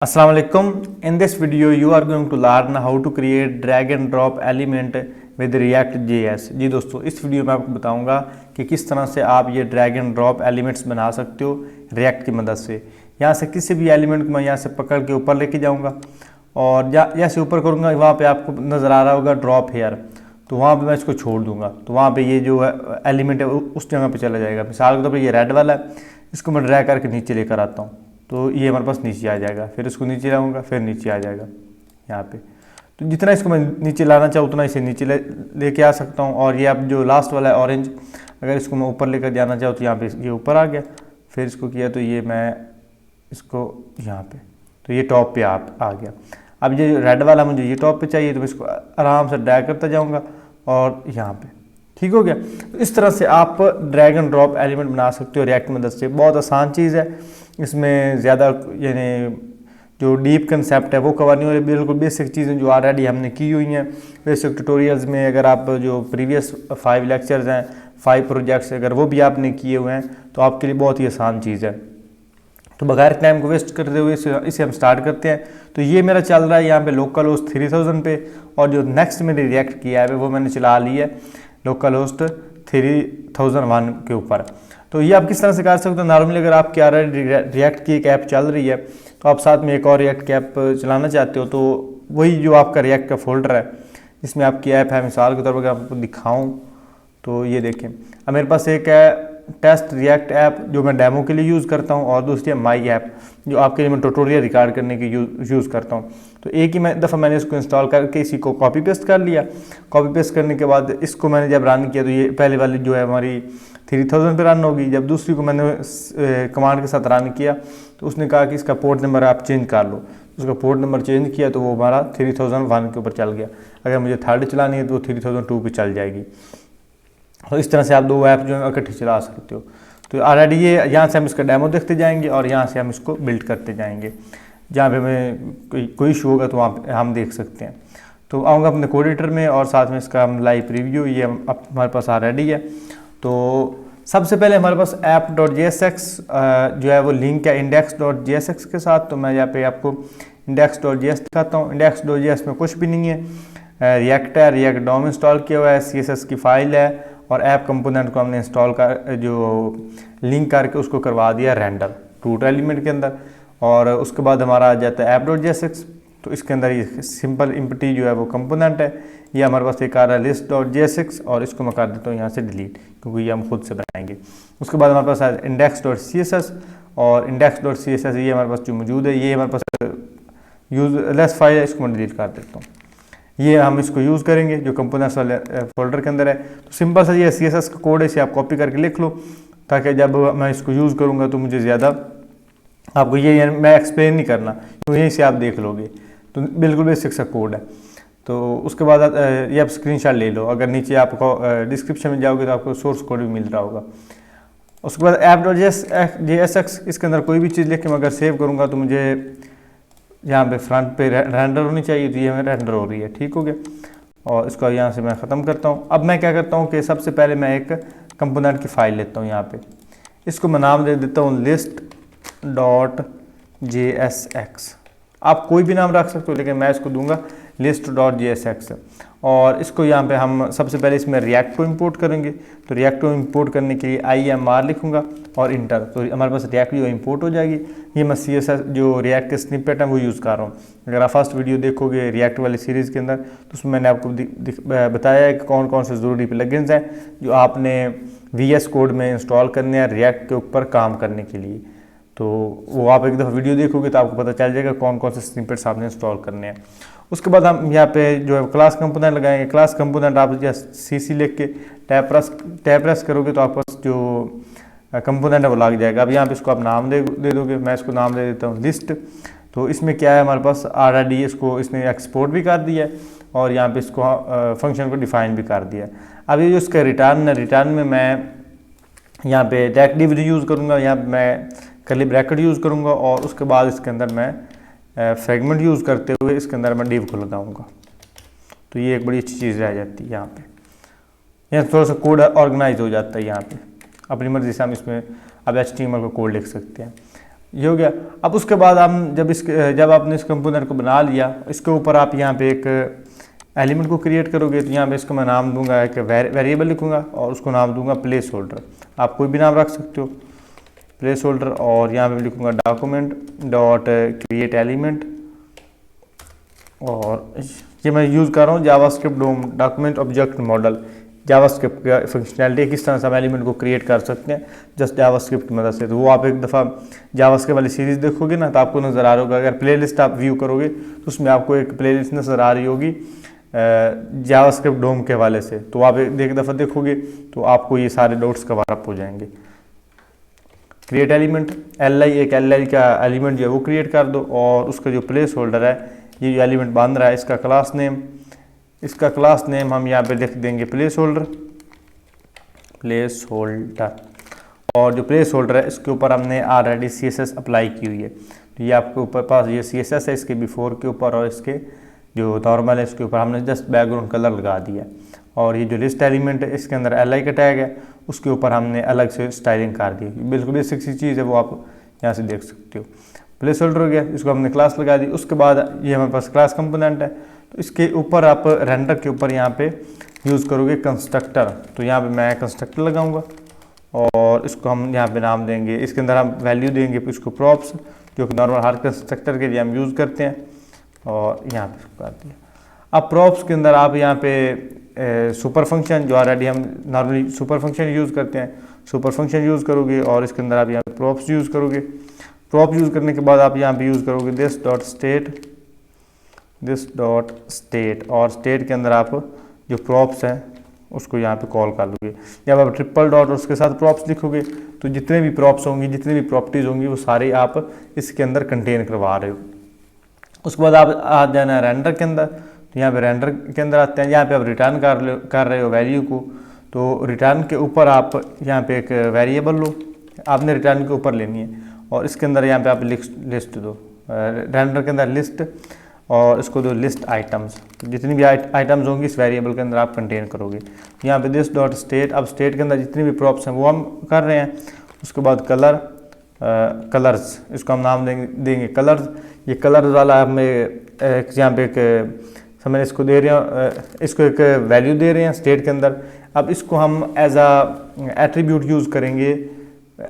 Assalamu alaikum. In this video you are going to learn how to create drag and drop element with React.js। जी दोस्तों, इस video में आपको बताऊंगा कि किस तरह से आप ये ड्रैग एंड ड्रॉप एलिमेंट्स बना सकते हो रिएक्ट की मदद से। यहाँ से किसी भी एलिमेंट को मैं यहाँ से पकड़ के ऊपर लेके जाऊँगा और जैसे ऊपर करूँगा वहाँ पे आपको नज़र आ रहा होगा ड्रॉप हेयर, तो वहाँ पे मैं इसको छोड़ दूँगा तो वहाँ पे ये जो एलिमेंट है उस जगह पे चला जाएगा। मिसाल के तौर पर ये रेड वाला है, इसको मैं ड्रैग करके नीचे लेकर आता हूँ तो ये हमारे पास नीचे आ जाएगा। फिर इसको नीचे लाऊंगा, फिर नीचे आ जाएगा यहाँ पे। तो जितना इसको मैं नीचे लाना चाहूँ उतना इसे नीचे लेके आ सकता हूँ। और ये अब जो लास्ट वाला है ऑरेंज, अगर इसको मैं ऊपर लेकर जाना चाहूँ तो यहाँ पे ये ऊपर आ गया। फिर इसको किया तो ये मैं इसको यहाँ पे, तो ये टॉप पे आ गया। अब ये रेड वाला मुझे ये टॉप पे चाहिए तो मैं इसको आराम से ड्रैग करता जाऊँगा और यहाँ पे ठीक हो गया। तो इस तरह से आप ड्रैग एंड ड्रॉप एलिमेंट बना सकते हो रिएक्ट की मदद से। बहुत आसान चीज़ है, इसमें ज़्यादा यानी जो डीप कंसेप्ट है वो कवर नहीं हो रही, बिल्कुल बेसिक चीज़ें जो ऑलरेडी हमने की हुई हैं बेसिक ट्यूटोरियल्स में। अगर आप जो प्रीवियस 5 लेक्चर्स हैं, 5 प्रोजेक्ट्स अगर वो भी आपने किए हुए हैं तो आपके लिए बहुत ही आसान चीज़ है। तो बगैर टाइम को वेस्ट करते हुए इसे हम स्टार्ट करते हैं। तो ये मेरा चल रहा है यहाँ पे लोकल होस्ट 3000 पे, और जो नेक्स्ट मैंने रिएक्ट किया है वो मैंने चला ली है लोकल होस्ट 3001 के ऊपर। तो ये आप किस तरह से कर सकते हो। नॉर्मली अगर आपकी ऑलरेडी रिएक्ट की एक ऐप चल रही है तो आप साथ में एक और रिएक्ट की ऐप चलाना चाहते हो, तो वही जो आपका रिएक्ट का फोल्डर है जिसमें आपकी ऐप है, मिसाल के तौर पर अगर आपको दिखाऊं तो ये देखें। अब मेरे पास एक है टेस्ट रिएक्ट ऐप जो मैं डेमो के लिए यूज़ करता हूँ, और दूसरी है माई ऐप जो आपके लिए मैं ट्यूटोरियल रिकॉर्ड करने के यूज़ करता हूँ। तो एक ही दफ़ा मैंने इसको इंस्टॉल करके इसी को कॉपी पेस्ट कर लिया। कॉपी पेस्ट करने के बाद इसको मैंने जब रन किया तो ये पहले वाली जो है हमारी 3000 पे रन होगी। जब दूसरी को मैंने कमांड के साथ रन किया तो उसने कहा कि इसका पोर्ट नंबर आप चेंज कर लो। उसका पोर्ट नंबर चेंज किया तो वो हमारा 3001 के ऊपर चल गया। अगर मुझे थर्ड चलानी है तो वो 3002 पे चल जाएगी। तो इस तरह से आप दो ऐप जो है इकट्ठे चला सकते हो। तो ऑलरेडी ये यहाँ से हम इसका डेमो देखते जाएंगे और यहाँ से हम इसको बिल्ड करते जाएंगे। जहाँ पे हमें कोई इशू होगा तो वहाँ पे हम देख सकते हैं। तो आऊँगा अपने कोड एडिटर में और साथ में इसका हम लाइव प्रीव्यू ये हमारे पास ऑलरेडी है। तो सबसे पहले हमारे पास app.jsx जो है वो लिंक है index.jsx के साथ। तो मैं यहाँ पे आपको index.js दिखाता हूँ। index.js में कुछ भी नहीं है, रिएक्ट है, रिएक्ट डॉम इंस्टॉल किया हुआ है, CSS की फाइल है और ऐप कंपोनेंट को हमने इंस्टॉल कर जो लिंक करके उसको करवा दिया रेंडर रूट एलिमेंट के अंदर। और उसके बाद हमारा आ जाता है app.jsx। तो इसके अंदर ये सिंपल इम्पटी जो है वो कंपोनेंट है। ये हमारे पास एक आ रहा है list.jsx और इसको मैं कर देता हूँ यहाँ से डिलीट, क्योंकि ये हम खुद से बनाएंगे। उसके बाद हमारे पास है index.css, और index.css ये हमारे पास जो मौजूद है ये हमारे पास यूजलेस फाइल है, इसको मैं डिलीट कर देता हूँ। ये हम इसको यूज़ करेंगे जो कंपोनेंट्स वाले फोल्डर के अंदर है। तो सिंपल सा ये CSS का कोड है, इसे आप कॉपी करके लिख लो ताकि जब मैं इसको यूज़ करूँगा तो मुझे ज़्यादा आपको ये मैं एक्सप्लेन नहीं करना, तो यहीं से आप देख लोगे। तो बिल्कुल बेसिक सा कोड है। तो उसके बाद ये आप स्क्रीनशॉट ले लो। अगर नीचे आपको डिस्क्रिप्शन में जाओगे तो आपको सोर्स कोड भी मिल रहा होगा। उसके बाद app.jsx इसके अंदर कोई भी चीज़ लिख के मैं अगर सेव करूँगा तो मुझे यहाँ पे फ्रंट पे रेंडर होनी चाहिए, तो ये हमें रेंडर हो रही है। ठीक हो गया, और इसको यहाँ से मैं ख़त्म करता हूँ। अब मैं क्या करता हूँ कि सबसे पहले मैं एक कंपोनेंट की फ़ाइल लेता हूँ। यहाँ पे इसको मैं नाम दे देता हूँ list.jsx। आप कोई भी नाम रख सकते हो, लेकिन मैं इसको दूंगा list.jsx। और इसको यहाँ पे हम सबसे पहले इसमें रिएक्ट को इंपोर्ट करेंगे। तो रिएक्ट को इंपोर्ट करने के लिए IMR लिखूंगा और इंटर, तो हमारे पास रिएक्ट जो इंपोर्ट हो जाएगी। ये मैं CSS जो रिएक्ट के स्निपेट है वो यूज़ कर रहा हूँ। अगर आप फर्स्ट वीडियो देखोगे रिएक्ट वाली सीरीज़ के अंदर तो उसमें मैंने आपको बताया है कि कौन कौन से ज़रूरी प्लगइन्स हैं जो आपने VS कोड में इंस्टॉल करने हैं रिएक्ट के ऊपर काम करने के लिए। तो वो आप एक दफ़ा वीडियो देखोगे तो आपको पता चल जाएगा कौन कौन से स्निपेट्स आपने इंस्टॉल करने हैं। उसके बाद हम यहाँ पे जो है क्लास कंपोनेंट लगाएंगे। क्लास कंपोनेंट आप CC लिख के टैब प्रेस करोगे तो आपको जो कंपोनेंट है वो लग जाएगा। अब यहाँ पे इसको आप नाम दे दोगे। मैं इसको नाम दे देता हूँ लिस्ट। तो इसमें क्या है, हमारे पास ऑलरेडी इसको इसने एक्सपोर्ट भी कर दिया है और यहाँ पे इसको फंक्शन को डिफाइन भी कर दिया है। अब ये जो इसका रिटर्न है, रिटर्न में मैं यहाँ पे डायरेक्ट डिव यूज़ करूँगा, यहाँ पे मैं कर्ली ब्रैकेट यूज़ करूँगा और उसके बाद इसके अंदर मैं फ्रेगमेंट यूज़ करते हुए इसके अंदर मैं डिव को लगाऊंगा। तो ये एक बड़ी अच्छी चीज़ रह जाती है। यहाँ पे थोड़ा सा कोड ऑर्गेनाइज हो जाता है। यहाँ पे अपनी मर्ज़ी से हम इसमें अब HTML का कोड लिख सकते हैं। ये हो गया। अब उसके बाद हम जब आपने इस कंपोनेंट को बना लिया, इसके ऊपर आप यहाँ पे एक एलिमेंट को क्रिएट करोगे। तो यहाँ पे इसको मैं नाम दूंगा, एक वेरिएबल लिखूंगा और उसको नाम दूंगा प्लेस होल्डर। आप कोई भी नाम रख सकते हो, प्लेस होल्डर। और यहाँ पे लिखूंगा डॉक्यूमेंट डॉट क्रिएट एलिमेंट, और ये मैं यूज़ कर रहा हूँ जावास्क्रिप्ट डोम डॉक्यूमेंट ऑब्जेक्ट मॉडल। जावास्क्रिप्ट का फंक्शनैलिटी किस तरह से हम एलिमेंट को क्रिएट कर सकते हैं जस्ट जावास्क्रिप्ट की मदद से। तो वो आप एक दफ़ा जावास्क्रिप्ट वाली सीरीज़ देखोगे ना, तो आपको नज़र आ रहा होगा। अगर प्लेलिस्ट आप व्यू करोगे तो उसमें आपको एक प्लेलिस्ट नज़र आ रही होगी जावास्क्रिप्ट डोम के हवाले से। तो आप एक दफ़ा देखोगे तो आपको ये सारे डॉट्स कवर अप हो जाएंगे। क्रिएट एलिमेंट, एक एल का एलिमेंट जो है वो क्रिएट कर दो, और उसका जो प्लेस होल्डर है, ये जो एलिमेंट बांध रहा है, इसका क्लास नेम हम यहाँ पे लिख देंगे प्लेस होल्डर। और जो प्लेस होल्डर है इसके ऊपर हमने ऑलरेडी CSS अप्लाई की हुई है। तो ये आपके ऊपर पास ये CSS है, इसके बिफोर के ऊपर और इसके जो नॉर्मल है इसके ऊपर हमने जस्ट बैकग्राउंड कलर लगा दिया। और ये जो लिस्ट एलिमेंट है इसके अंदर LI का टैग है, उसके ऊपर हमने अलग से स्टाइलिंग कर दी। बिल्कुल बेसिक सी चीज़ है, वो आप यहाँ से देख सकते हो। प्लेस होल्डर हो गया, इसको हमने क्लास लगा दी। उसके बाद ये हमारे पास क्लास कंपोनेंट है, तो इसके ऊपर आप रेंडर के ऊपर यहाँ पे यूज़ करोगे कंस्ट्रक्टर। तो यहाँ पे मैं कंस्ट्रक्टर लगाऊंगा और इसको हम यहाँ पे नाम देंगे, इसके अंदर हम वैल्यू देंगे इसको प्रॉप्स, जो कि नॉर्मल हर कंस्ट्रक्टर के लिए हम यूज़ करते हैं। और यहाँ पे इसको कर दिया। अब प्रॉप्स के अंदर आप यहाँ पे सुपर फंक्शन, जो ऑलरेडी हम नॉर्मली सुपर फंक्शन यूज़ करते हैं, सुपर फंक्शन यूज़ करोगे। और इसके अंदर आप यहाँ पे प्रॉप्स यूज़ करोगे। प्रॉप यूज़ करने के बाद आप यहाँ पे यूज़ करोगे दिस डॉट स्टेट, और स्टेट के अंदर आप जो प्रॉप्स हैं उसको यहाँ पे कॉल कर लोगे। जब आप ट्रिपल डॉट और उसके साथ प्रॉप्स लिखोगे तो जितने भी प्रॉप्स होंगी, जितने भी प्रॉपर्टीज़ होंगी, वो सारे आप इसके अंदर कंटेन करवा रहे हो। उसके बाद आप आ जाना है रेंडर के अंदर। तो यहाँ पे रेंडर के अंदर आते हैं, यहाँ पे आप रिटर्न कर रहे हो वैल्यू को। तो रिटर्न के ऊपर आप यहाँ पे एक वेरिएबल लो, आपने रिटर्न के ऊपर लेनी है, और इसके अंदर यहाँ पे आप लिस्ट दो, रेंडर के अंदर लिस्ट, और इसको दो लिस्ट आइटम्स। तो जितनी भी आइटम्स होंगी इस वेरिएबल के अंदर आप कंटेन करोगे। यहाँ पे दिस डॉट स्टेट, अब स्टेट के अंदर जितनी भी प्रॉप्स हैं वो हम कर रहे हैं। उसके बाद कलर्स, इसको हम नाम देंगे कलर्स। ये कलर्स वाला हमें यहाँ पे एक समझ इसको दे रहे हैं, इसको एक वैल्यू दे रहे हैं स्टेट के अंदर। अब इसको हम एज एट्रीब्यूट यूज़ करेंगे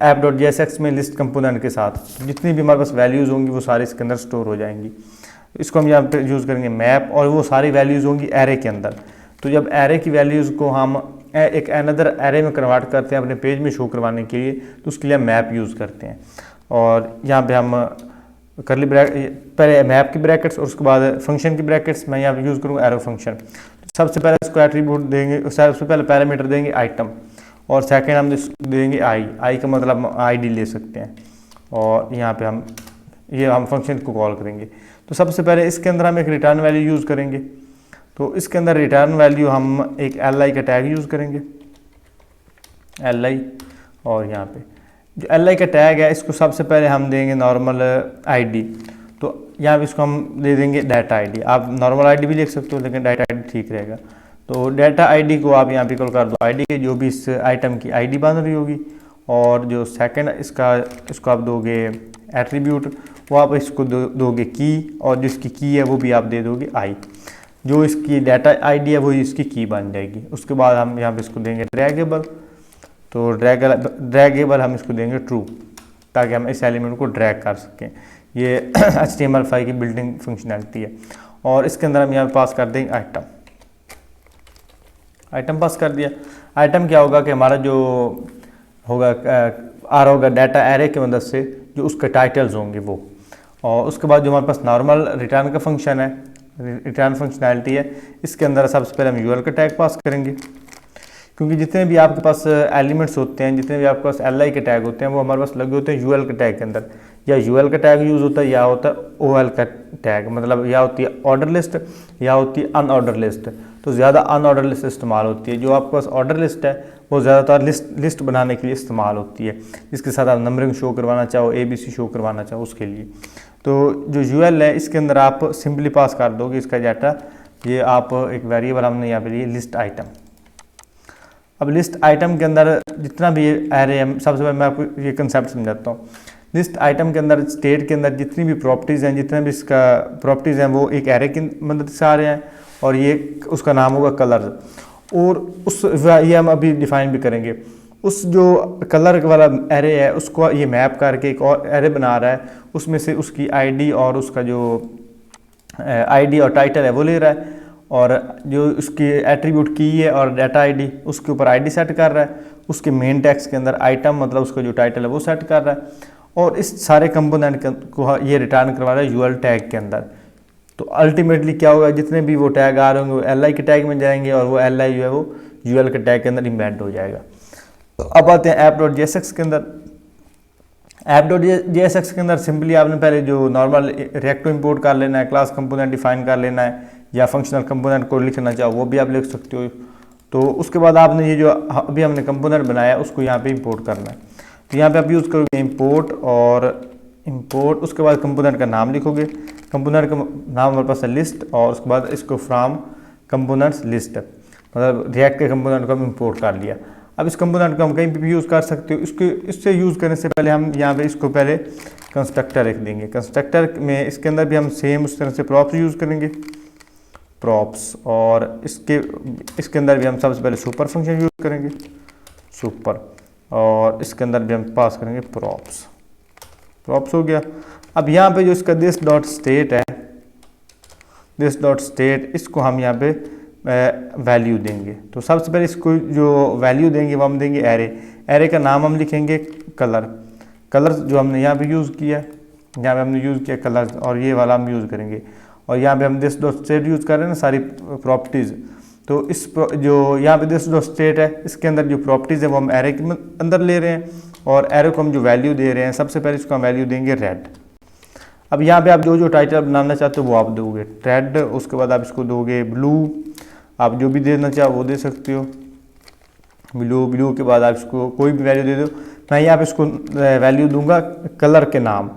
app.jsx में लिस्ट कंपोनेंट के साथ। जितनी भी हमारे पास वैल्यूज़ होंगी वो सारी इसके अंदर स्टोर हो जाएंगी। इसको हम यहाँ पे यूज़ करेंगे मैप, और वो सारी वैल्यूज़ होंगी एरे के अंदर। तो जब एरे की वैल्यूज़ को हम एक अनदर एरे में कन्वर्ट करते हैं अपने पेज में शो करवाने के लिए, तो उसके लिए हम मैप यूज़ करते हैं। और यहाँ पे हम करली पहले मैप की ब्रैकेट्स और उसके बाद फंक्शन की ब्रैकेट्स मैं यहाँ पे यूज़ करूँगा एरो फंक्शन। सबसे पहले इसको एट्रीब्यूट देंगे, सबसे पहले पैरामीटर देंगे आइटम, और सेकंड हम देंगे आई का मतलब ID ले सकते हैं। और यहाँ पे हम फंक्शन को कॉल करेंगे। तो सबसे पहले इसके अंदर हम एक रिटर्न वैल्यू यूज़ करेंगे। तो इसके अंदर रिटर्न वैल्यू हम एक LI का टैग यूज़ करेंगे, LI। और यहाँ पे जो LI का टैग है इसको सबसे पहले हम देंगे नॉर्मल ID। तो यहाँ पे इसको हम दे देंगे डाटा ID। आप नॉर्मल ID भी लिख सकते हो, लेकिन डाटा ID ठीक रहेगा। तो डाटा ID को आप यहाँ पे कॉल कर दो ID के, जो भी इस आइटम की ID बन रही होगी। और जो सेकंड इसको आप दोगे एट्रीब्यूट, वो आप इसको दोगे की, और जिसकी की है वो भी आप दे दोगे I। जो इसकी डाटा ID है वो इसकी की बन जाएगी। उसके बाद हम यहाँ पे इसको देंगे ड्रैगेबल। तो ड्रैगेबल हम इसको देंगे ट्रू, ताकि हम इस एलिमेंट को ड्रैग कर सकें। ये HTML5 की बिल्डिंग फंक्शनैलिटी है। और इसके अंदर हम यहाँ पे पास कर देंगे आइटम पास कर दिया। आइटम क्या होगा कि हमारा जो होगा आ रहा होगा डाटा एरे की मदद से जो उसके टाइटल्स होंगे वो। और उसके बाद जो हमारे पास नॉर्मल रिटर्न का फंक्शन है, रिटर्न फंक्शनैलिटी है, इसके अंदर सबसे पहले हम UL का टैग पास करेंगे। क्योंकि जितने भी आपके पास एलिमेंट्स होते हैं, जितने भी आपके पास LI के टैग होते हैं, वो हमारे पास लगे होते हैं UL के टैग के अंदर। या UL का टैग यूज़ होता है, या होता है OL का टैग, मतलब या होती है ऑर्डर लिस्ट या होती है अनऑर्डर लिस्ट। तो ज़्यादा अनऑर्डर लिस्ट इस्तेमाल होती है। जो आपके पास ऑर्डर लिस्ट है वो ज़्यादातर लिस्ट बनाने के लिए इस्तेमाल होती है, जिसके साथ आप नंबरिंग शो करवाना चाहो, ABC शो करवाना चाहो उसके लिए। तो जो UL है इसके अंदर आप सिंपली पास कर दोगे इसका डाटा। ये आप एक वेरिएबल हमने यहाँ पे लिए लिस्ट आइटम। अब लिस्ट आइटम के अंदर जितना भी एरे है, सबसे पहले मैं आपको ये कंसेप्ट समझाता हूँ। लिस्ट आइटम के अंदर स्टेट के अंदर जितनी भी प्रॉपर्टीज़ हैं, जितने भी इसका प्रॉपर्टीज़ हैं वो एक एरे की मदद से आ रहे हैं और ये उसका नाम होगा कलर। और उस ये हम अभी डिफाइन भी करेंगे। उस जो कलर वाला एरे है उसको ये मैप करके एक और एरे बना रहा है, उसमें से उसकी आईडी और उसका जो आईडी और टाइटल है वो ले रहा है, और जो उसकी एट्रीब्यूट की है और डाटा आईडी उसके ऊपर आईडी सेट कर रहा है, उसके मेन टेक्स्ट के अंदर आइटम मतलब उसका जो टाइटल है वो सेट कर रहा है, और इस सारे कंपोनेंट को ये रिटर्न करवा रहा है यूएल टैग के अंदर। तो अल्टीमेटली क्या होगा, जितने भी वो टैग आ रहे होंगे वो एल आई के टैग में जाएंगे और वो एल आई जो है वो यूएल के टैग के अंदर इम्बेड हो जाएगा। तो अब आते हैं ऐप.jsx के अंदर। ऐप.jsx के अंदर सिंपली आपने पहले जो नॉर्मल रिएक्ट को इंपोर्ट कर लेना है, क्लास कंपोनेंट डिफाइन कर लेना है, या फंक्शनल कंपोनेंट को लिखना चाहो वो भी आप लिख सकते हो। तो उसके बाद आपने ये जो अभी हमने कंपोनेंट बनाया उसको यहाँ पे इंपोर्ट करना है। तो यहाँ पे आप यूज़ करोगे इंपोर्ट और इंपोर्ट, उसके बाद कंपोनेंट का नाम लिखोगे, कंपोनेंट का नाम हमारे पास है लिस्ट, और उसके बाद इसको फ्रॉम कंपोनेंट्स लिस्ट, मतलब रिएक्ट के कंपोनेंट को हम इंपोर्ट कर लिया। अब इस कंपोनेंट को हम कहीं भी यूज़ कर सकते हो। इसको इससे यूज़ करने से पहले हम यहाँ पे इसको पहले कंस्ट्रक्टर लिख देंगे। कंस्ट्रक्टर में इसके अंदर भी हम सेम उस तरह से प्रॉप्स यूज़ करेंगे, प्रॉप्स, और इसके अंदर भी हम सबसे पहले सुपर फंक्शन यूज़ करेंगे, सुपर, और इसके अंदर भी हम पास करेंगे प्रॉप्स। प्रॉप्स हो गया। अब यहाँ पे जो इसका दिस डॉट स्टेट है, दिस डॉट स्टेट, इसको हम यहाँ पे वैल्यू देंगे। तो सबसे पहले इसको जो वैल्यू देंगे वो हम देंगे एरे। एरे का नाम हम लिखेंगे कलर। कलर जो हमने यहाँ पे यूज़ किया, यहाँ पे हमने यूज़ किया कलर, और ये वाला हम यूज़ करेंगे। और यहाँ पे हम दिस डॉट स्टेट यूज़ कर रहे हैं ना सारी प्रॉपर्टीज़। तो इस जो यहाँ पे दिस डॉट स्टेट है इसके अंदर जो प्रॉपर्टीज़ है वो हम एरे के अंदर ले रहे हैं, और एरे को हम जो वैल्यू दे रहे हैं सबसे पहले इसको हम वैल्यू देंगे रेड। अब यहाँ पे आप जो जो टाइटल बनाना चाहते हो वो आप दोगे रेड, उसके बाद आप इसको दोगे ब्लू, आप जो भी देना चाहो वो दे सकते हो ब्लू। ब्लू के बाद आप इसको कोई भी वैल्यू दे दो। मैं यहाँ पे इसको वैल्यू दूंगा कलर के नाम,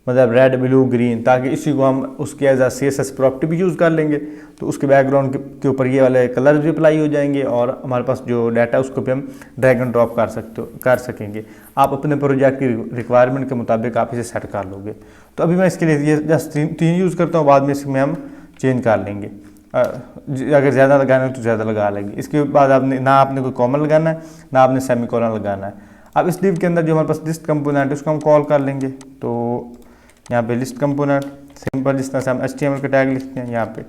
मतलब रेड ब्लू ग्रीन, ताकि इसी को हम उसकी एज a CSS प्रॉपर्टी भी यूज़ कर लेंगे। तो उसके बैकग्राउंड के ऊपर ये वाले कलर भी अप्लाई हो जाएंगे, और हमारे पास जो डाटा है उसको भी हम ड्रैग एंड ड्रॉप कर सकेंगे। आप अपने प्रोजेक्ट की रिक्वायरमेंट के मुताबिक आप इसे सेट कर लोगे। तो अभी मैं इसके लिए ये जस्ट तीन यूज़ करता हूँ, बाद में इसमें हम चेंज कर लेंगे। अगर ज़्यादा लगाना है तो ज़्यादा लगा लेंगे। इसके बाद आपने ना आपने कोई कॉमन लगाना है ना आपने सेमीकोलन लगाना है। अब इस डिव के अंदर जो हमारे पास लिस्ट कंपोनेंट है उसको हम कॉल कर लेंगे। तो यहाँ पे लिस्ट कंपोनेंट सिंपल जिस तरह से हम HTML के टैग लिखते हैं यहाँ पे,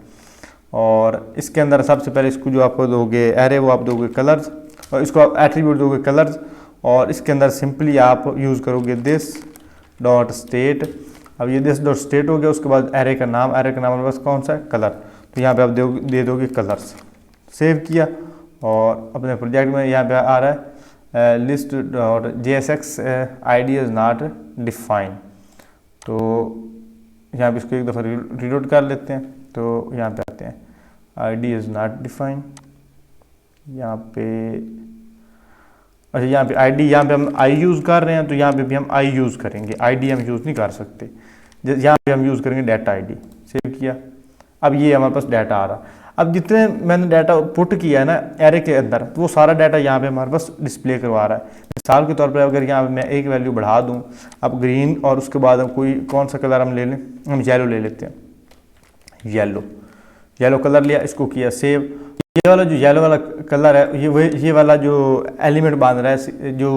और इसके अंदर सबसे पहले इसको जो आपको दोगे एरे वो आप दोगे कलर्स, और इसको आप एट्रीब्यूट दोगे कलर्स, और इसके अंदर सिंपली आप यूज़ करोगे दिस डॉट स्टेट। अब ये दिस डॉट स्टेट हो गया। उसके बाद एरे का नाम हमारे पास कौन सा है कलर, तो यहाँ पे आप दे दोगे कलर्स। सेव किया और अपने प्रोजेक्ट में यहाँ पे आ रहा है list dot JSX ID is not define. तो यहाँ पे इसको एक दफ़ा रीलोड कर लेते हैं। तो यहाँ पे आते हैं ID इज़ नॉट डिफाइन, यहाँ पे अच्छा यहाँ पे ID, यहाँ पे हम I यूज़ कर रहे हैं तो यहाँ पे भी हम I यूज़ करेंगे, ID हम यूज़ नहीं कर सकते। यहाँ पे हम यूज़ करेंगे डाटा ID। सेव किया। अब ये हमारे पास डाटा आ रहा। अब जितने मैंने डाटा पुट किया है ना एरे के अंदर, तो वो सारा डाटा यहाँ पे हमारे पास डिस्प्ले करवा रहा है। मिसाल के तौर पर अगर यहाँ पे मैं एक वैल्यू बढ़ा दूँ, अब ग्रीन, और उसके बाद हम कौन सा कलर हम ले लें, हम येलो ले लेते हैं, येलो कलर लिया, इसको किया सेव। ये वाला जो येलो वाला कलर है ये वाला जो एलिमेंट बांध रहा है, जो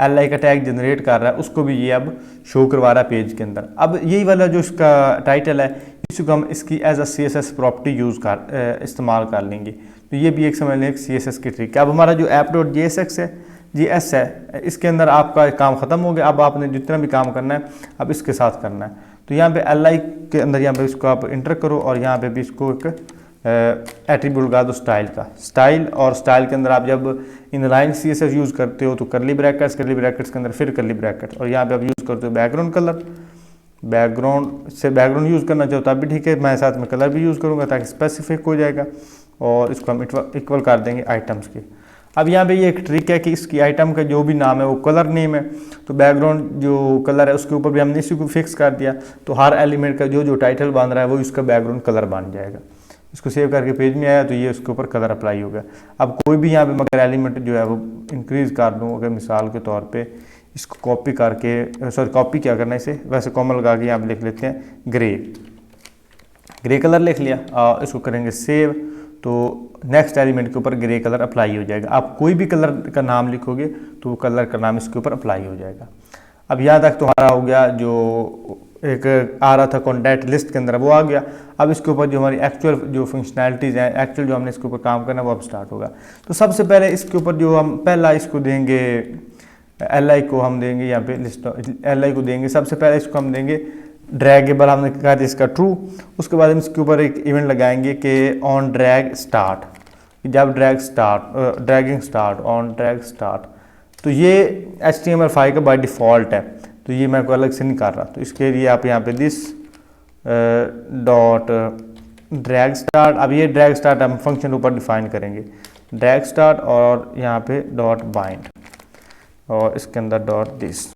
LI का टैग जनरेट कर रहा है, उसको भी ये अब शो करवा रहा है पेज के अंदर। अब यही वाला जो इसका टाइटल है इसको हम इसकी एज अ CSS प्रॉपर्टी इस्तेमाल कर लेंगे। तो ये भी एक समझ लें एक CSS की ट्रिक है। अब हमारा जो ऐप.jsx है JS है, इसके अंदर आपका काम ख़त्म हो गया। अब आपने जितना भी काम करना है अब इसके साथ करना है। तो यहाँ पे LI के अंदर यहाँ पे इसको आप इंटर करो, और यहाँ पे भी इसको एक एट्रीब्यूट लगा दो स्टाइल का, स्टाइल। और स्टाइल के अंदर आप जब इनलाइन CSS यूज़ करते हो तो करली ब्रैकेट्स के अंदर फिर करली ब्रैकेट, और यहाँ पे आप यूज़ करते हो बैकग्राउंड कलर। बैकग्राउंड यूज़ करना चाहो तब भी ठीक है, मैं साथ में कलर भी यूज़ करूँगा ताकि स्पेसिफिक हो जाएगा, और इसको हम इक्वल कर देंगे आइटम्स के। अब यहाँ पे ये एक ट्रिक है कि इसकी आइटम का जो भी नाम है वो कलर नेम है, तो बैकग्राउंड जो कलर है उसके ऊपर भी हमने इसी को फिक्स कर दिया। तो हर एलिमेंट का जो टाइटल बन रहा है वो इसका बैकग्राउंड कलर बन जाएगा। इसको सेव करके पेज में आया तो ये उसके ऊपर कलर अप्लाई हो गया। अब कोई भी यहाँ पे मगर एलिमेंट जो है वो इंक्रीज़ कर दूँ, अगर मिसाल के तौर पे इसको कॉपी करके, सॉरी कॉपी क्या करना है इसे, वैसे कॉमा लगा के यहाँ पे लिख लेते हैं ग्रे कलर लिख लिया। इसको करेंगे सेव, तो नेक्स्ट एलिमेंट के ऊपर ग्रे कलर अप्लाई हो जाएगा। आप कोई भी कलर का नाम लिखोगे तो वो कलर का नाम इसके ऊपर अप्लाई हो जाएगा। अब यहाँ तक तुम्हारा हो गया, जो एक आ रहा था कॉन्टैक्ट लिस्ट के अंदर वो आ गया। अब इसके ऊपर जो हमारी एक्चुअल जो फंक्शनैलिटीज़ हैं, एक्चुअल जो हमने इसके ऊपर काम करना है वो अब स्टार्ट होगा। तो सबसे पहले इसके ऊपर जो हम पहला इसको देंगे, li को हम देंगे यहाँ पे लिस्ट li को देंगे। सबसे पहले इसको हम देंगे ड्रैगेबल, हमने कहा था इसका ट्रू। उसके बाद हम इसके ऊपर एक इवेंट लगाएंगे कि ऑन ड्रैग स्टार्ट, जब dragging start on drag start. तो ये HTML5 का बाय डिफ़ॉल्ट है, तो ये मैं कोई अलग से नहीं कर रहा। तो इसके लिए आप यहाँ पे दिस डॉट ड्रैग स्टार्ट, अब ये ड्रैग स्टार्ट हम फंक्शन ऊपर डिफाइन करेंगे, ड्रैग स्टार्ट और यहाँ पे डॉट बाइंड और इसके अंदर डॉट दिस।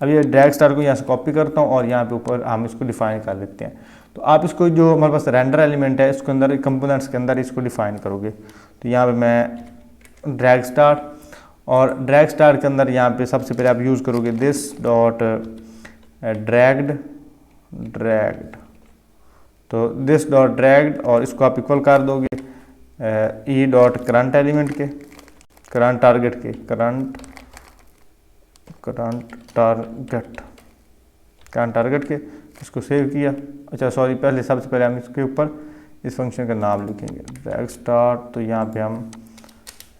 अब ये ड्रैग स्टार्ट को यहाँ से कॉपी करता हूँ और यहाँ पे ऊपर हम इसको डिफाइन कर लेते हैं। तो आप इसको जो हमारे पास रेंडर एलिमेंट है इसके अंदर कंपोनेंट्स के अंदर इसको डिफाइन करोगे। तो यहाँ पे मैं ड्रैग स्टार्ट, और ड्रैग स्टार्ट के अंदर यहाँ पे सबसे पहले आप यूज़ करोगे दिस डॉट ड्रैग्ड, तो दिस डॉट ड्रैग्ड, और इसको आप इक्वल कर दोगे ई डॉट करंट एलिमेंट के, करंट टारगेट के, करंट टारगेट के। इसको सेव किया। अच्छा सॉरी, पहले सबसे पहले हम इसके ऊपर इस फंक्शन का नाम लिखेंगे ड्रैग स्टार्ट। तो यहाँ पे हम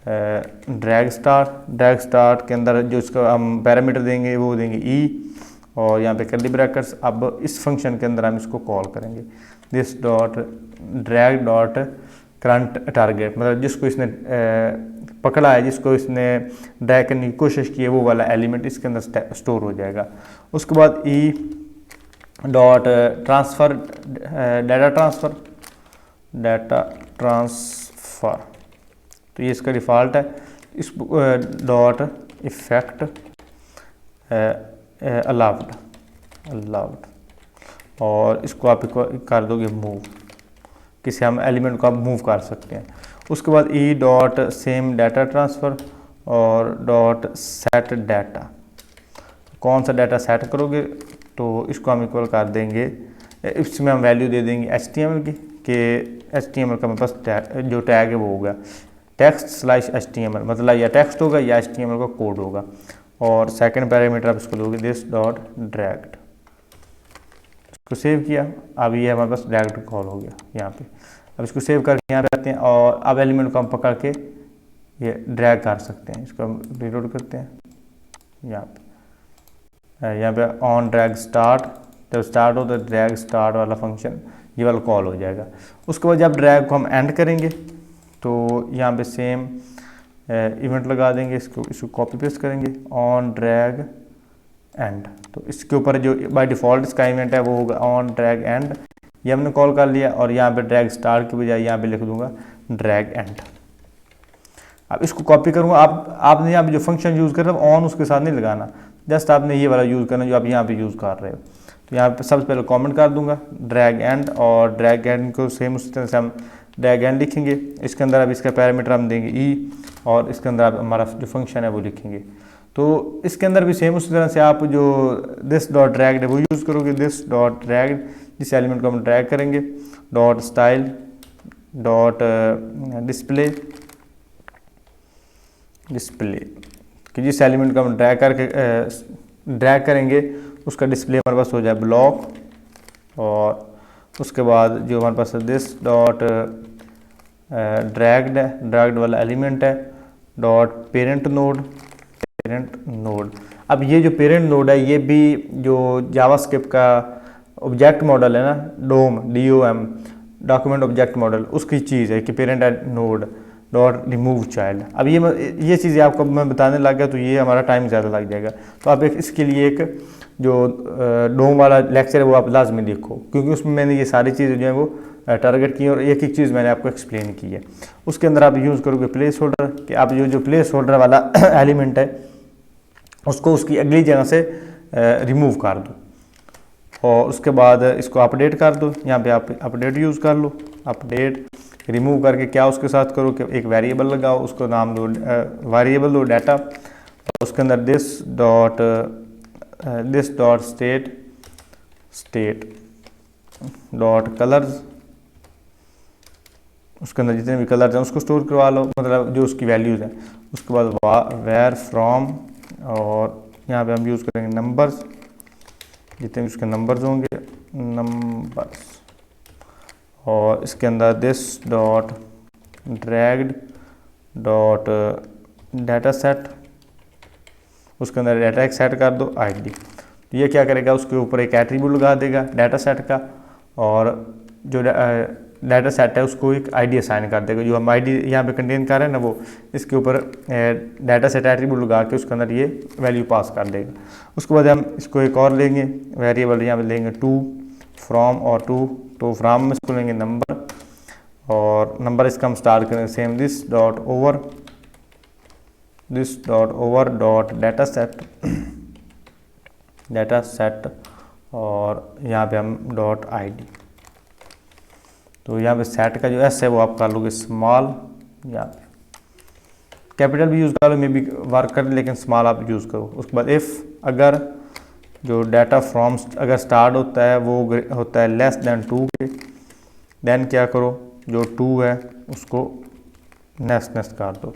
ड्रैग स्टार्ट के अंदर जो इसका हम पैरामीटर देंगे वो देंगे ई, और यहाँ पे कर्ली ब्रैकेट्स। अब इस फंक्शन के अंदर हम इसको कॉल करेंगे this dot drag dot current target, मतलब जिसको इसने पकड़ा है, जिसको इसने ड्रैग करने की कोशिश की है, वो वाला एलिमेंट इसके अंदर स्टोर हो जाएगा। उसके बाद E dot transfer, data transfer, तो ये इसका डिफ़ॉल्ट है। इस डॉट इफेक्ट अलाउड, और इसको आप कर दोगे मूव, किसी हम एलिमेंट को आप मूव कर सकते हैं। उसके बाद E dot same data transfer और डॉट सेट डाटा, कौन सा डाटा सेट करोगे तो इसको हम इक्वल कर देंगे, इसमें हम वैल्यू दे देंगे HTML की, कि HTML का मेरे पास जो टैग है वो होगा text/HTML, मतलब या टेक्स्ट होगा या HTML का कोड होगा। और सेकंड पैरामीटर आप इसको दोगे दिस डॉट ड्रैग्ड, इसको सेव किया। अब ये हमारे पास ड्रैग्ड कॉल हो गया यहाँ पे। अब इसको सेव करके यहाँ पे आते हैं और अब एलिमेंट को हम पकड़ के ये ड्रैग कर सकते हैं। इसको हम रीलोड करते हैं, यहाँ पे ऑन ड्रैग स्टार्ट, जब स्टार्ट हो तो ड्रैग स्टार्ट वाला फंक्शन ये वाला कॉल हो जाएगा। उसके बाद जब ड्रैग को हम एंड करेंगे तो यहाँ पे सेम इवेंट लगा देंगे, इसको कॉपी पेस्ट करेंगे ऑन ड्रैग एंड। तो इसके ऊपर जो बाय डिफ़ॉल्ट इसका इवेंट है वो होगा ऑन ड्रैग एंड, ये हमने कॉल कर लिया। और यहाँ पे ड्रैग स्टार्ट की बजाय यहाँ पे लिख दूंगा ड्रैग एंड। अब इसको कॉपी करूँगा, आपने यहाँ पे जो फंक्शन यूज़ कर रहे हो ऑन उसके साथ नहीं लगाना, जस्ट आपने ये वाला यूज़ करना जो आप यहाँ पे यूज़ कर रहे हो। तो यहाँ पे सबसे पहले कमेंट कर दूंगा ड्रैग एंड, और ड्रैग एंड को सेम उसी तरह से हम ड्रैग एंड लिखेंगे। इसके अंदर अब इसका पैरामीटर हम देंगे ई, और इसके अंदर आप हमारा जो फंक्शन है वो लिखेंगे। तो इसके अंदर भी सेम उसी तरह से आप जो दिस डॉट ड्रैग्ड है वो यूज़ करोगे, दिस डॉट ड्रैग्ड, जिस एलिमेंट को हम ड्रैग करेंगे, डॉट स्टाइल डॉट डिस्प्ले कि जिस एलिमेंट को हम ड्रैग करेंगे उसका डिस्प्ले हमारे पास हो जाए ब्लॉक। और उसके बाद जो हमारे पास दिस डॉट ड्रैग्ड है, ड्रैग्ड वाला एलिमेंट है, डॉट पेरेंट नोड। अब ये जो पेरेंट नोड है ये भी जो जावास्क्रिप्ट का ऑब्जेक्ट मॉडल है ना, DOM डॉक्यूमेंट ऑब्जेक्ट मॉडल, उसकी चीज़ है कि parent node dot remove child. अब ये चीज़ें आपको मैं बताने लग गया तो ये हमारा टाइम ज़्यादा लग जाएगा। तो आप इसके लिए एक जो डोम वाला लेक्चर है वो आप लाजमी देखो, क्योंकि उसमें मैंने ये सारी चीज़ें जो है वो टारगेट की और एक एक चीज़ मैंने आपको एक्सप्लेन की है। उसके अंदर आप यूज़ करोगे प्लेस होल्डर, कि आप जो प्लेस होल्डर वाला एलिमेंट है उसको उसकी अगली जगह से रिमूव कर दो, और उसके बाद इसको अपडेट कर दो। यहाँ पे आप अपडेट यूज़ कर लो, अपडेट रिमूव करके क्या उसके साथ करो कि एक वेरिएबल लगाओ, उसको नाम दो वेरिएबल दो डाटा, उसके अंदर this dot state dot colours, उसके अंदर जितने भी कलर्स हैं उसको स्टोर करवा लो, मतलब जो उसकी वैल्यूज़ हैं। उसके बाद वेयर फ्रॉम, और यहाँ पे हम यूज़ करेंगे नंबर्स, जितने भी उसके नंबर्स होंगे नंबर्स, और इसके अंदर this dot dragged dot data set, उसके अंदर डाटा एक सेट कर दो आईडी। तो ये क्या करेगा, उसके ऊपर एक एट्रीब्यूट लगा देगा डाटा सेट का, और जो डाटा सेट है उसको एक आईडी असाइन कर देगा। जो हम आईडी यहाँ पे कंटेन कर रहे हैं ना, वो इसके ऊपर डाटा सेट एट्रीब्यूट लगा के उसके अंदर ये वैल्यू पास कर देगा। उसके बाद हम इसको एक और लेंगे वेरिएबल, यहाँ पे लेंगे टू फ्रॉम, और टू फ्रॉम में इसको लेंगे नंबर, और नंबर इसका हम स्टार्ट करेंगे same this dot over dot data set, और यहाँ पे हम डॉट आईडी। तो यहाँ पे सेट का जो एस है वो आप कर लोगे स्मॉल, यहाँ पे कैपिटल भी यूज़ कर लो, मे बी वर्क कर, लेकिन स्मॉल आप यूज़ करो। उसके बाद इफ़ अगर जो डाटा फ्रॉम अगर स्टार्ट होता है वो होता है लेस देन 2 के, देन क्या करो, जो 2 है उसको नेक्स्ट कर दो।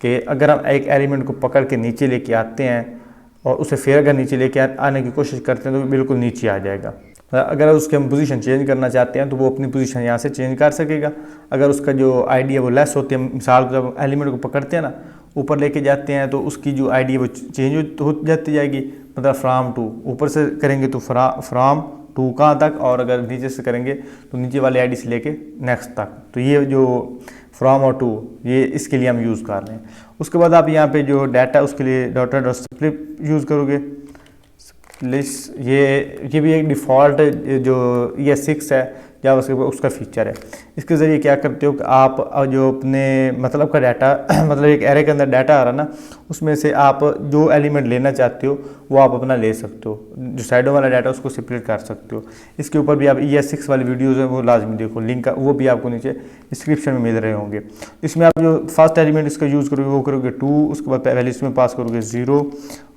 कि अगर हम एक एलिमेंट को पकड़ के नीचे लेके आते हैं और उसे फिर अगर नीचे लेके आने की कोशिश करते हैं तो बिल्कुल नीचे आ जाएगा। अगर उसके हम पोजीशन चेंज करना चाहते हैं तो वो अपनी पोजीशन यहाँ से चेंज कर सकेगा। अगर उसका जो आईडी है वो लेस होती है, मिसाल जब एलिमेंट को पकड़ते हैं ना ऊपर लेके जाते हैं तो उसकी जो आईडी है वो चेंज हो जाती जाएगी, मतलब फ्राम टू, ऊपर से करेंगे तो फ्राम टू कहाँ तक, और अगर नीचे से करेंगे तो नीचे वाले आईडी से लेके नेक्स्ट तक। तो ये जो फ्रॉम और टू ये इसके लिए हम यूज़ कर रहे हैं। उसके बाद आप यहाँ पे जो डाटा उसके लिए डॉट स्प्लिट यूज़ करोगे। ये भी एक डिफ़ॉल्ट जो ES6 है जावास्क्रिप्ट उसका फीचर है। इसके ज़रिए क्या करते हो कि आप जो अपने मतलब का डाटा मतलब एक एरे के अंदर डाटा आ रहा ना, उसमें से आप जो एलिमेंट लेना चाहते हो वो आप अपना ले सकते हो, जो साइडों वाला डाटा उसको सेपरेट कर सकते हो। इसके ऊपर भी आप ES6 वाली वीडियोज़ हैं वो लाजमी देखो, लिंक वो भी आपको नीचे डिस्क्रिप्शन में मिल रहे होंगे। इसमें आप जो फर्स्ट एलिमेंट इसका यूज़ करोगे वो करोगे 2, उसके बाद पहले इसमें पास करोगे 0,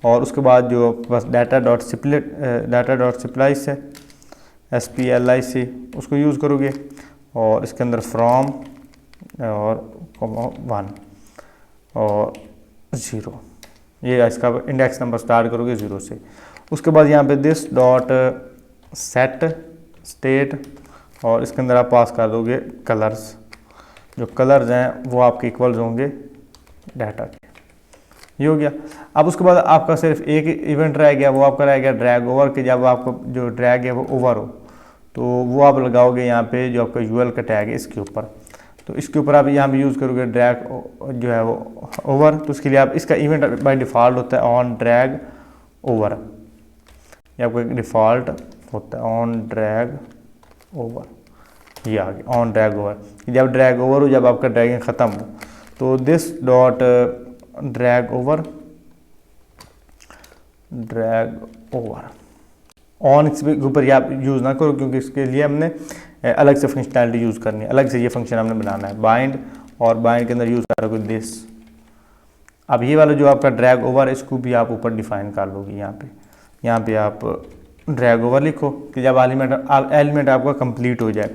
और उसके बाद जो बस डाटा डॉट सप्लाइस है SPLIC उसको यूज़ करोगे, और इसके अंदर फ्रॉम और 1 और 0, ये इसका इंडेक्स नंबर स्टार्ट करोगे 0 से। उसके बाद यहाँ पे दिस डॉट सेट स्टेट, और इसके अंदर आप पास कर दोगे कलर्स। जो कलर्स हैं वो आपके इक्वल्स होंगे डाटा के। ये हो गया। अब उसके बाद आपका सिर्फ एक इवेंट रह गया, वो आपका रह गया ड्रैग ओवर के। जब आपको जो ड्रैग है वो ओवर हो तो वो आप लगाओगे यहाँ पे जो आपका UL का टैग है इसके ऊपर। तो इसके ऊपर आप यहाँ पे यूज़ करोगे ड्रैग जो है वो ओवर। तो उसके लिए आप इसका इवेंट बाय डिफ़ॉल्ट होता है ऑन ड्रैग ओवर, ये आपका एक डिफ़ॉल्ट होता है ऑन ड्रैग ओवर। ये आ गया ऑन ड्रैग ओवर। जब ड्रैग ओवर हो, जब आपका ड्रैगिंग ख़त्म हो, तो this dot drag over on इसके ऊपर आप यूज़ ना करो, क्योंकि इसके लिए हमने अलग से फंक्शनैलिटी यूज़ करनी है, अलग से ये फंक्शन हमने बनाना है बाइंड, और बाइंड के अंदर यूज़ करोगे दिस। अब ये वाला जो आपका ड्रैग ओवर है इसको भी आप ऊपर डिफाइन कर लोगे। यहाँ पे आप ड्रैग ओवर लिखो कि जब एलिमेंट आपका कंप्लीट हो जाए,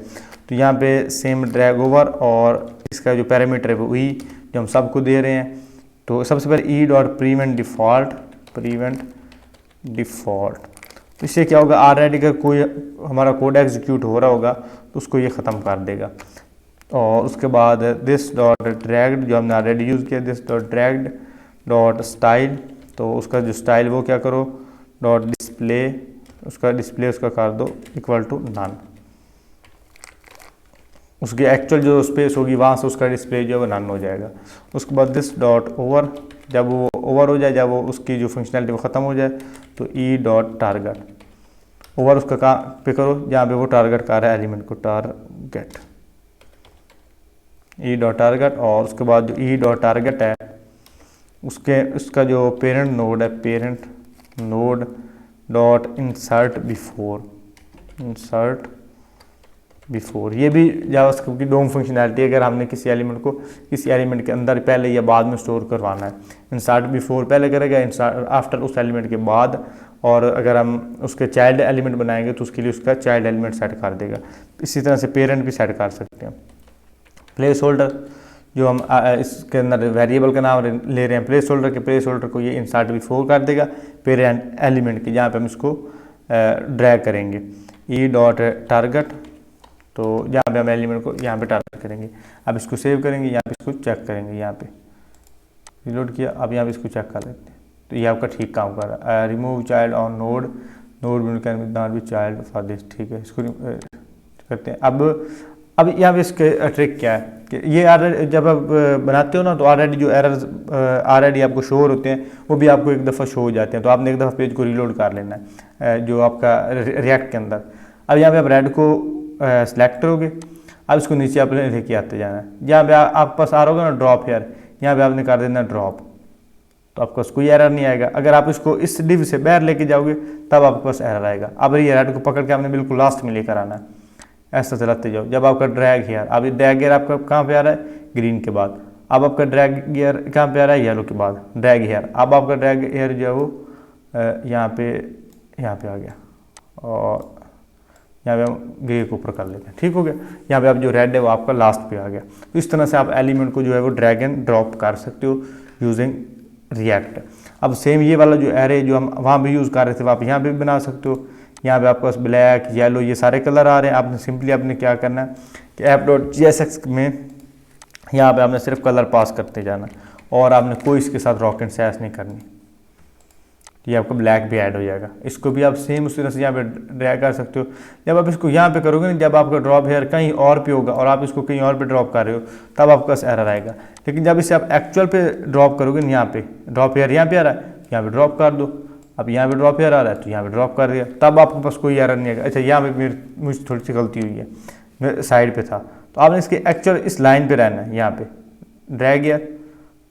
तो यहाँ पे सेम ड्रैग ओवर, और इसका जो पैरामीटर है वो वही जो हम सबको दे रहे हैं। तो सबसे पहले E.प्रीवेंट डिफ़ॉल्ट। तो इससे क्या होगा, ऑलरेडी का कोई हमारा कोड एग्जीक्यूट हो रहा होगा तो उसको ये ख़त्म कर देगा। और उसके बाद दिस डॉट ड्रैग्ड जो हमने ऑलरेडी यूज़ किया, this dot dragged dot style, तो उसका जो स्टाइल वो क्या करो डॉट डिस्प्ले, उसका डिस्प्ले उसका कर दो इक्वल टू नन। उसकी एक्चुअल जो स्पेस होगी वहाँ से उसका डिस्प्ले जो है वो नन हो जाएगा। उसके बाद दिस डॉट ओवर, जब वो ओवर हो जाए, जब वो उसकी जो फंक्शनैलिटी वो ख़त्म हो जाए, तो E.टारगेट ओवर उसका कहाँ पे करो जहाँ पे वो टारगेट कर रहा है एलिमेंट को, टारगेट E.टारगेट। और उसके बाद जो E.टारगेट है उसका जो पेरेंट नोड है, parent node dot insert before, ये भी जावास्क्रिप्ट की डोम फंक्शनैलिटी है। अगर हमने किसी एलिमेंट को किसी एलिमेंट के अंदर पहले या बाद में स्टोर करवाना है, इंसर्ट बिफोर पहले करेगा, इंसर्ट आफ्टर उस एलिमेंट के बाद, और अगर हम उसके चाइल्ड एलिमेंट बनाएंगे तो उसके लिए उसका चाइल्ड एलिमेंट सेट कर देगा। इसी तरह से पेरेंट भी सेट कर सकते हैं। प्लेस होल्डर, जो हम इसके अंदर वेरिएबल का नाम ले रहे हैं प्लेस होल्डर के, प्लेस होल्डर को ये इंसर्ट बिफोर कर देगा पेरेंट एलिमेंट के, जहाँ पे हम इसको ड्रैग करेंगे। ई डॉट टारगेट, तो जहाँ पे हम एलिमेंट को यहाँ पे टारगेट करेंगे। अब इसको सेव करेंगे, यहाँ पे इसको चेक करेंगे, यहाँ पे रिलोड किया, अब यहाँ पे इसको चेक कर लेते हैं, तो ये आपका ठीक काम कर रहा है। Remove child on node, node can not be child for this, ठीक है, इसको करते हैं। अब यहाँ पे इसके ट्रिक क्या है कि ये जब आप बनाते हो ना, तो ऑलरेडी जो एरर्स ऑलरेडी आपको शो होते हैं वो भी आपको एक दफ़ा शो हो जाते हैं, तो आपने एक दफ़ा पेज को रीलोड कर लेना है जो आपका रिएक्ट के अंदर। अब यहाँ पे आप रेड को सेलेक्ट करोगे, अब इसको नीचे आपने लेके आते जाना है। जहाँ पे आप पास आ रहोगे ना ड्रॉप हेयर, यहाँ पे आपने कर देना ड्रॉप, तो आपके पास कोई एरर नहीं आएगा। अगर आप इसको इस डिव से बाहर लेके जाओगे तब आपके पास एरर आएगा। अब ये रेड को पकड़ के आपने बिल्कुल लास्ट में लेकर आना है, ऐसा चलाते जाओ। जब आपका ड्रैग हेयर, अब ये ड्रैग हेयर आपका कहाँ पे आ रहा है, ग्रीन के बाद। अब आपका ड्रैग हेयर कहाँ पे आ रहा है, येलो के बाद ड्रैग हेयर। अब आपका ड्रैग हेयर जो है वो यहाँ पे आ गया, और यहाँ पे हम ग्रे को ऊपर कर लेते हैं, ठीक हो गया। यहाँ पे अब जो रेड है वो आपका लास्ट पे आ गया। तो इस तरह से आप एलिमेंट को जो है वो ड्रैग एंड ड्रॉप कर सकते हो यूजिंग रिएक्ट। अब सेम ये वाला जो एरे जो हम वहाँ भी यूज़ कर रहे थे, आप यहाँ पे भी बना सकते हो। यहाँ पे आपके पास ब्लैक, येलो, ये सारे कलर आ रहे हैं। आपने सिंपली आपने क्या करना है कि app.jsx में यहाँ पे आपने सिर्फ कलर पास करते जाना, और आपने कोई इसके साथ रॉकेट सैस नहीं करनी। ये आपका ब्लैक भी ऐड हो जाएगा। इसको भी आप सेम उसी तरह से यहाँ पे ड्रैग कर सकते हो। जब आप इसको यहाँ पे करोगे ना, जब आपका ड्रॉप हेयर कहीं और पे होगा और आप इसको कहीं और पे ड्रॉप कर रहे हो, तब आपके पास एरर आएगा। लेकिन जब इसे आप एक्चुअल पे ड्रॉप करोगे ना, यहाँ पे ड्रॉप हेयर यहाँ पे आ रहा है, यहाँ पे ड्रॉप कर दो। अब यहाँ पे ड्रॉप हेयर आ रहा है तो यहाँ पे ड्रॉप कर दिया, तब आपके पास कोई एरर नहीं आएगा। अच्छा, यहाँ पे मुझे थोड़ी सी गलती हुई है, मेरे साइड पे था, तो आपने इसके एक्चुअल इस लाइन पे रहना है। यहाँ पे ड्रैग हेयर,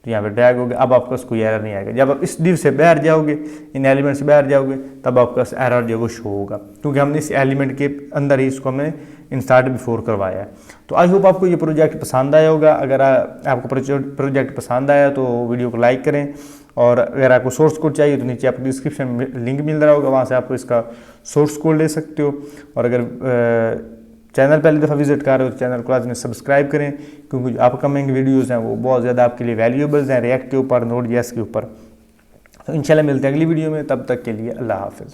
तो यहाँ पे ड्रैग हो गया, अब आपके पास कोई एरर नहीं आएगा। जब आप इस डिव से बाहर जाओगे, इन एलिमेंट से बाहर जाओगे, तब आपके पास एरर जो है वो शो होगा, क्योंकि हमने इस एलिमेंट के अंदर ही इसको हमने इंसर्ट बिफोर करवाया है। तो आई होप आपको ये प्रोजेक्ट पसंद आया होगा। अगर आपको प्रोजेक्ट पसंद आया तो वीडियो को लाइक करें, और अगर आपको सोर्स कोड चाहिए तो नीचे आपको डिस्क्रिप्शन में लिंक मिल रहा होगा, वहाँ से आप इसका सोर्स कोड ले सकते हो। और अगर चैनल पहली दफ़ा विजिट कर रहे हो तो चैनल को लाजमी सब्सक्राइब करें, क्योंकि जो अपकमिंग वीडियोज़ हैं वो बहुत ज़्यादा आपके लिए वैल्यूएबल्स हैं रिएक्ट के ऊपर, नोड.js के ऊपर। तो इंशाल्लाह मिलते हैं अगली वीडियो में, तब तक के लिए अल्लाह हाफ़िज़।